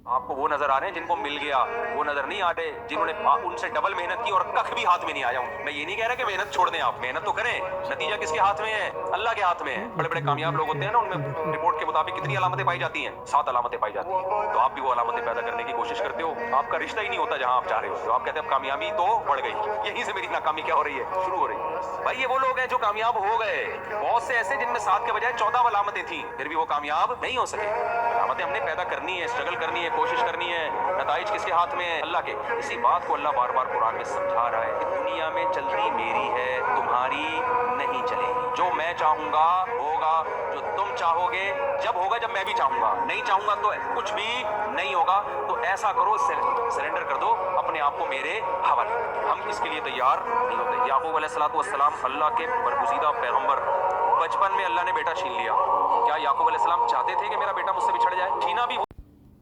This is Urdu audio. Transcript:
آپ کو وہ نظر آ رہے ہیں جن کو مل گیا، وہ نظر نہیں آ رہے جنہوں نے ان سے ڈبل محنت کی اور کخ بھی ہاتھ میں نہیں آیا ہوں۔ میں یہ نہیں کہہ رہا کہ محنت چھوڑ دیں، آپ محنت تو کریں، نتیجہ کس کے ہاتھ میں ہے؟ اللہ کے ہاتھ میں ہے۔ بڑے بڑے کامیاب لوگ ہوتے ہیں نا، ان میں رپورٹ کے مطابق کتنی علامتیں پائی جاتی ہیں؟ 7 علامتیں پائی جاتی ہیں۔ تو آپ بھی وہ علامتیں پیدا کرنے کی کوشش کرتے ہو، آپ کا رشتہ ہی نہیں ہوتا جہاں آپ چاہ رہے ہوتے ہو۔ آپ کہتے ہیں اب کامیابی تو بڑھ گئی، یہیں سے میری ناکامی کیا ہو رہی ہے؟ شروع ہو رہی ہے۔ بھائی یہ وہ لوگ ہیں جو کامیاب ہو گئے، بہت سے ایسے جن میں 7 کے بجائے 14 علامتیں تھیں، پھر بھی وہ کامیاب نہیں ہو سکے۔ علامتیں ہم نے پیدا کرنی ہے، اسٹرگل کرنی ہے، کوشش کرنی ہے، نتائج کس کے ہاتھ میں ہے؟ اللہ کے۔ اسی بات کو اللہ بار بار قرآن میں سمجھا رہا ہے کہ دنیا میں چلتی میری ہے، تمہاری نہیں چلے گی۔ جو میں چاہوں گا ہوگا، جو تم چاہو گے جب ہوگا جب میں بھی چاہوں گا، نہیں چاہوں گا تو کچھ بھی نہیں ہوگا۔ تو ایسا کرو، سرنڈر کر دو اپنے آپ کو میرے حوالے۔ ہم اس کے لیے تیار نہیں ہوتے۔ یعقوب علیہ السلام اللہ کے برگزیدہ پیغمبر، بچپن میں اللہ نے بیٹا چھین لیا۔ کیا یعقوب علیہ السلام چاہتے تھے کہ میرا بیٹا مجھ سے بچھڑ جائے؟ چھینا بھی